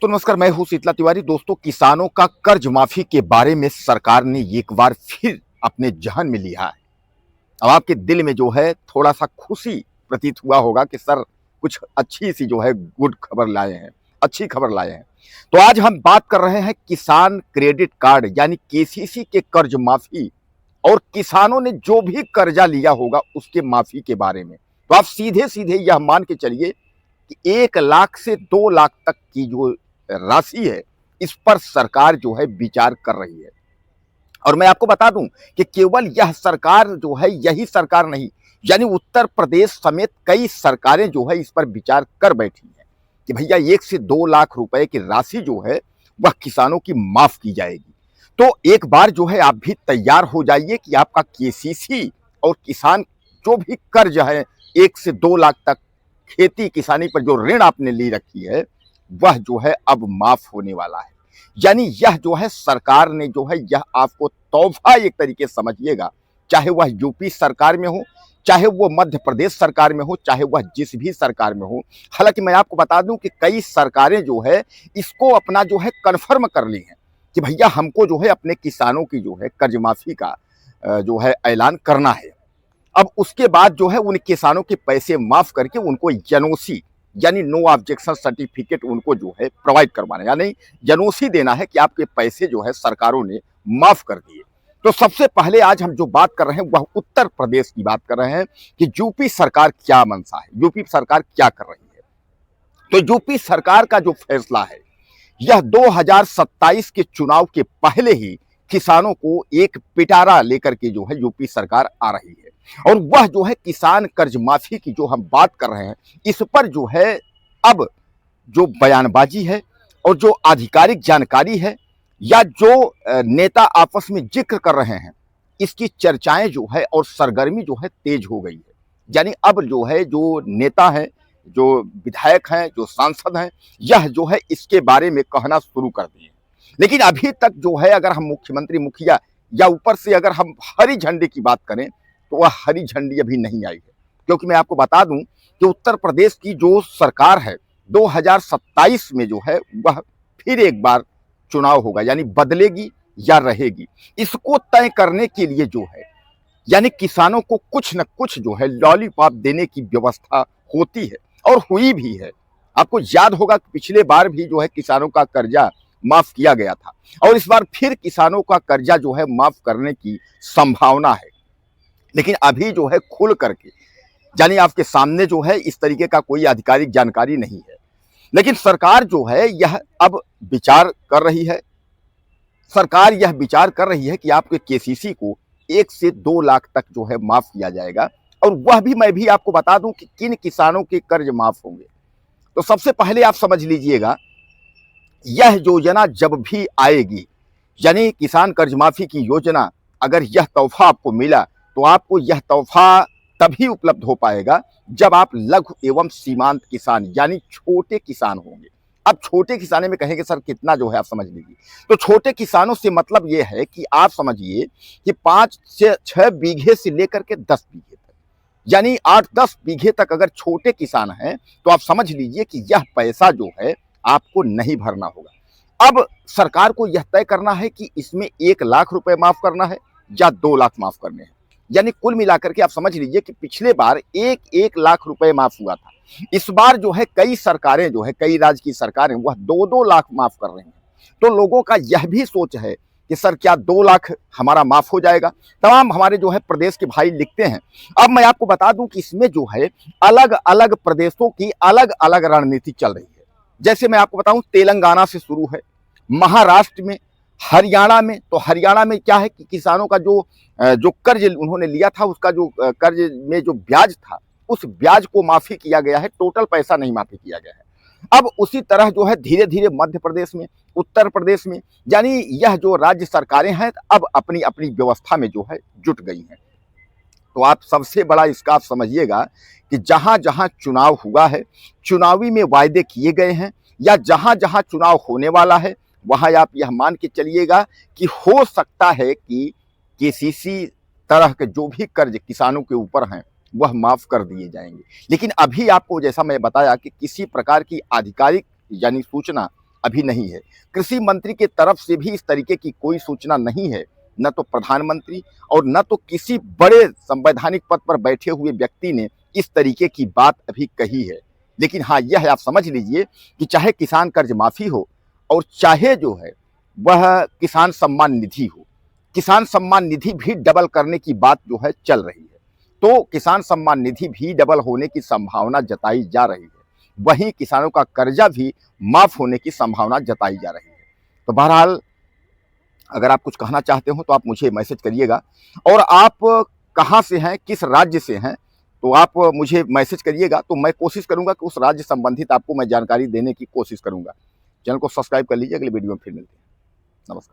तो नमस्कार, मैं हूं शीतला तिवारी। दोस्तों, किसानों का कर्ज माफी के बारे में सरकार ने एक बार फिर अपने जहन में लिया है। अब आपके दिल में जो है थोड़ा सा खुशी प्रतीत हुआ होगा कि सर कुछ अच्छी सी जो है गुड खबर लाए हैं, अच्छी खबर लाए हैं। तो आज हम बात कर रहे हैं किसान क्रेडिट कार्ड यानी केसीसी के कर्ज माफी और किसानों ने जो भी कर्जा लिया होगा उसके माफी के बारे में। तो आप सीधे सीधे यह मान के चलिए कि 1 लाख से 2 लाख तक की जो राशि है इस पर सरकार जो है विचार कर रही है। और मैं आपको बता दूं कि केवल यह सरकार जो है, यही सरकार नहीं, यानी उत्तर प्रदेश समेत कई सरकारें जो है इस पर विचार कर बैठी हैं कि भैया 1 से 2 लाख रुपए की राशि जो है वह किसानों की माफ की जाएगी। तो एक बार जो है आप भी तैयार हो जाइए कि आपका केसीसी और किसान जो भी कर्ज है 1 से 2 लाख तक खेती किसानी पर जो ऋण आपने ली रखी है वह जो है अब माफ होने वाला है। यानी यह जो है सरकार ने जो है यह आपको तोहफा एक तरीके से समझिएगा, चाहे वह यूपी सरकार में हो, चाहे वो मध्य प्रदेश सरकार में हो, चाहे वह जिस भी सरकार में हो। हालांकि मैं आपको बता दूं कि कई सरकारें जो है इसको अपना जो है कन्फर्म कर ली हैं कि भैया हमको जो है अपने किसानों की जो है कर्ज माफी का जो है ऐलान करना है। अब उसके बाद जो है उन किसानों के पैसे माफ करके उनको एनओसी यानी नो ऑब्जेक्शन सर्टिफिकेट उनको जो है प्रोवाइड करवाना, यानी एनओसी देना है कि आपके पैसे जो है सरकारों ने माफ कर दिए। तो सबसे पहले आज हम जो बात कर रहे हैं वह उत्तर प्रदेश की बात कर रहे हैं कि यूपी सरकार क्या मंशा है, यूपी सरकार क्या कर रही है। तो यूपी सरकार का जो फैसला है यह 2027 के चुनाव के पहले ही किसानों को एक पिटारा लेकर के जो है यूपी सरकार आ रही है। और वह जो है किसान कर्ज माफी की जो हम बात कर रहे हैं इस पर जो है अब जो बयानबाजी है और जो आधिकारिक जानकारी है या जो नेता आपस में जिक्र कर रहे हैं इसकी चर्चाएं जो है और सरगर्मी जो है तेज हो गई है। यानी अब जो है जो नेता हैं, जो विधायक हैं, जो सांसद हैं, यह जो है इसके बारे में कहना शुरू कर दिए। लेकिन अभी तक जो है अगर हम मुख्यमंत्री मुखिया या ऊपर से अगर हम हरी झंडी की बात करें तो वह हरी झंडी अभी नहीं आई है। क्योंकि मैं आपको बता दूं कि उत्तर प्रदेश की जो सरकार है 2027 में जो है वह फिर एक बार चुनाव होगा, यानी बदलेगी या रहेगी। इसको तय करने के लिए जो है यानी किसानों को कुछ न कुछ जो है लॉलीपॉप देने की व्यवस्था होती है और हुई भी है। आपको याद होगा कि पिछले बार भी जो है किसानों का कर्जा माफ किया गया था और इस बार फिर किसानों का कर्जा जो है माफ करने की संभावना है। लेकिन अभी जो है खुल करके यानी आपके सामने जो है इस तरीके का कोई आधिकारिक जानकारी नहीं है। लेकिन सरकार जो है यह अब विचार कर रही है, सरकार यह विचार कर रही है कि आपके केसीसी को 1 से 2 लाख तक जो है माफ किया जाएगा। और वह भी मैं भी आपको बता दूं कि किन किसानों के कर्ज माफ होंगे। तो सबसे पहले आप समझ लीजिएगा, यह योजना जब भी आएगी यानी किसान कर्ज माफी की योजना, अगर यह तोहफा आपको मिला तो आपको यह तोहफा तभी उपलब्ध हो पाएगा जब आप लघु एवं सीमांत किसान यानी छोटे किसान होंगे। अब छोटे किसाने में कहेंगे सर कितना जो है आप समझ लीजिए। तो छोटे किसानों से मतलब यह है कि आप समझिए कि 5 से 6 बीघे से लेकर के 10 बीघे तक, यानी 8-10 बीघे तक अगर छोटे किसान हैं तो आप समझ लीजिए कि यह पैसा जो है आपको नहीं भरना होगा। अब सरकार को यह तय करना है कि इसमें 1 लाख रुपए माफ करना है या 2 लाख माफ करने हैं। यानी कुल मिलाकर के आप समझ लीजिए कि पिछले बार 1-1 लाख रुपए माफ हुआ था। इस बार जो है कई सरकारें जो है, कई राज्य की सरकारें वह 2-2 लाख माफ कर रही हैं। तो लोगों का यह भी सोच है कि सर क्या 2 लाख हमारा माफ हो जाएगा। तमाम हमारे जो है प्रदेश के भाई लिखते हैं। अब मैं आपको बता दूं कि इसमें जो है अलग अलग प्रदेशों की अलग अलग रणनीति चल रही है। जैसे मैं आपको बताऊं तेलंगाना से शुरू है, महाराष्ट्र में, हरियाणा में। तो हरियाणा में क्या है कि किसानों का जो कर्ज उन्होंने लिया था उसका जो कर्ज में जो ब्याज था उस ब्याज को माफी किया गया है, टोटल पैसा नहीं माफी किया गया है। अब उसी तरह जो है धीरे धीरे मध्य प्रदेश में, उत्तर प्रदेश में, यानी यह जो राज्य सरकारें हैं अब अपनी अपनी व्यवस्था में जो है जुट गई हैं। तो आप सबसे बड़ा इसका आप समझिएगा कि जहां जहां चुनाव हुआ है, चुनावी में वायदे किए गए हैं या जहां जहां चुनाव होने वाला है वहां आप यह मान के चलिएगा कि हो सकता है कि केसीसी तरह के जो भी कर्ज किसानों के ऊपर हैं वह माफ कर दिए जाएंगे। लेकिन अभी आपको जैसा मैं बताया कि किसी प्रकार की आधिकारिक यानी सूचना अभी नहीं है। कृषि मंत्री के तरफ से भी इस तरीके की कोई सूचना नहीं है, न तो प्रधानमंत्री और न तो किसी बड़े संवैधानिक पद पर बैठे हुए व्यक्ति ने इस तरीके की बात अभी कही है। लेकिन हाँ, यह आप समझ लीजिए कि चाहे किसान कर्ज माफी हो और चाहे जो है वह किसान सम्मान निधि हो, किसान सम्मान निधि भी डबल करने की बात जो है चल रही है। तो किसान सम्मान निधि भी डबल होने की संभावना जताई जा रही है, वहीं किसानों का कर्जा भी माफ होने की संभावना जताई जा रही है। तो बहरहाल, अगर आप कुछ कहना चाहते हो तो आप मुझे मैसेज करिएगा, और आप कहाँ से हैं, किस राज्य से हैं, तो आप मुझे मैसेज करिएगा, तो मैं कोशिश करूंगा कि उस राज्य संबंधित आपको मैं जानकारी देने की कोशिश करूंगा। चैनल को सब्सक्राइब कर लीजिए। अगले वीडियो में फिर मिलते हैं। नमस्कार।